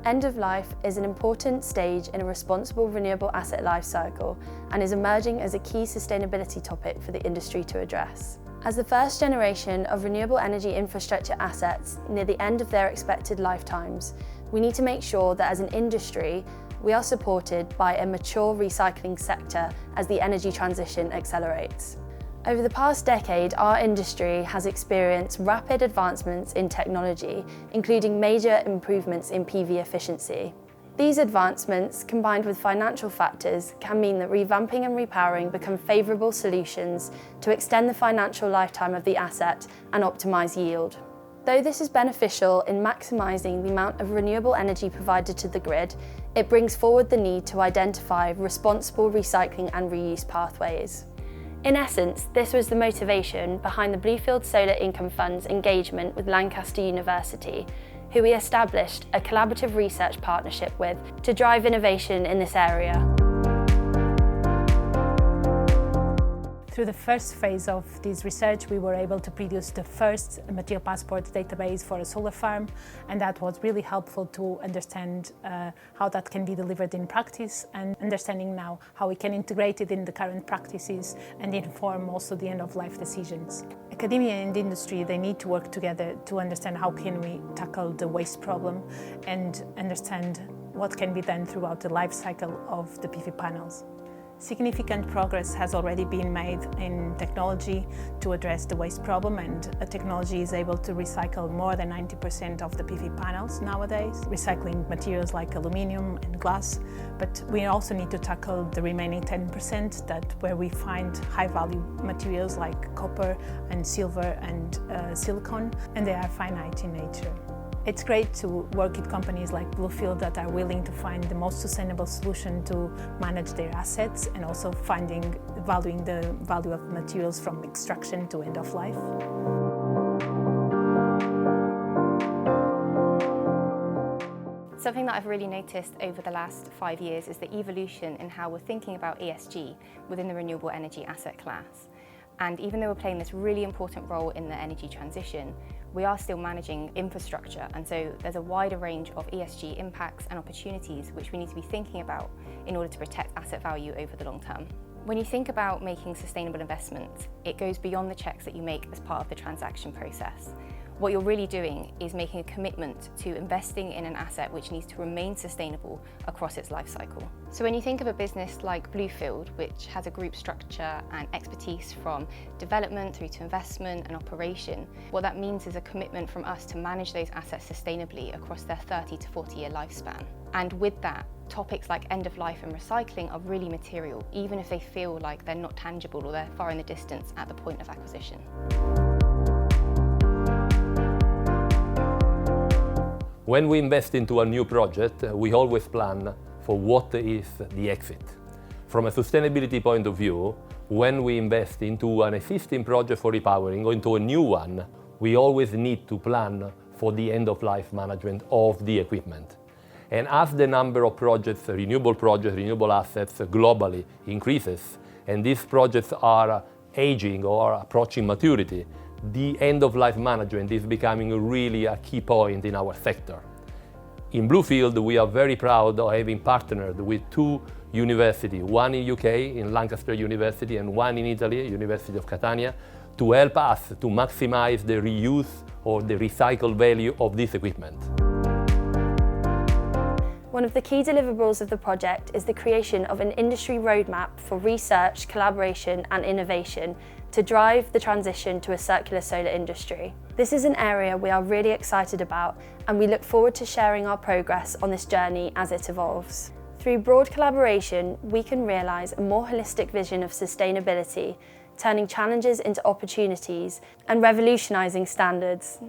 End of life is an important stage in a responsible renewable asset life cycle and is emerging as a key sustainability topic for the industry to address. As the first generation of renewable energy infrastructure assets near the end of their expected lifetimes, we need to make sure that as an industry, we are supported by a mature recycling sector as the energy transition accelerates. Over the past decade, our industry has experienced rapid advancements in technology, including major improvements in PV efficiency. These advancements, combined with financial factors, can mean that revamping and repowering become favourable solutions to extend the financial lifetime of the asset and optimise yield. Though this is beneficial in maximising the amount of renewable energy provided to the grid, it brings forward the need to identify responsible recycling and reuse pathways. In essence, this was the motivation behind the Bluefield Solar Income Fund's engagement with Lancaster University, who we established a collaborative research partnership with to drive innovation in this area. Through the first phase of this research, we were able to produce the first material passport database for a solar farm, and that was really helpful to understand how that can be delivered in practice, and understanding now how we can integrate it in the current practices and inform also the end-of-life decisions. Academia and industry, they need to work together to understand how can we tackle the waste problem and understand what can be done throughout the life cycle of the PV panels. Significant progress has already been made in technology to address the waste problem, and technology is able to recycle more than 90% of the PV panels nowadays, recycling materials like aluminium and glass, but we also need to tackle the remaining 10% where we find high-value materials like copper and silver and silicon, and they are finite in nature. It's great to work with companies like Bluefield that are willing to find the most sustainable solution to manage their assets, and also valuing the value of materials from extraction to end of life. Something that I've really noticed over the last 5 years is the evolution in how we're thinking about ESG within the renewable energy asset class. And even though we're playing this really important role in the energy transition, we are still managing infrastructure, and so there's a wider range of ESG impacts and opportunities which we need to be thinking about in order to protect asset value over the long term. When you think about making sustainable investments, it goes beyond the checks that you make as part of the transaction process. What you're really doing is making a commitment to investing in an asset which needs to remain sustainable across its life cycle. So when you think of a business like Bluefield, which has a group structure and expertise from development through to investment and operation, what that means is a commitment from us to manage those assets sustainably across their 30 to 40-year lifespan. And with that, topics like end of life and recycling are really material, even if they feel like they're not tangible or they're far in the distance at the point of acquisition. When we invest into a new project, we always plan for what is the exit. From a sustainability point of view, when we invest into an existing project for repowering or into a new one, we always need to plan for the end-of-life management of the equipment. And as the number of projects, renewable assets globally increases, and these projects are aging or approaching maturity, the end-of-life management is becoming really a key point in our sector. In Bluefield, we are very proud of having partnered with 2 universities, one in UK, in Lancaster University, and one in Italy, University of Catania, to help us to maximize the reuse or the recycled value of this equipment. One of the key deliverables of the project is the creation of an industry roadmap for research, collaboration and innovation to drive the transition to a circular solar industry. This is an area we are really excited about, and we look forward to sharing our progress on this journey as it evolves. Through broad collaboration, we can realise a more holistic vision of sustainability, turning challenges into opportunities and revolutionising standards.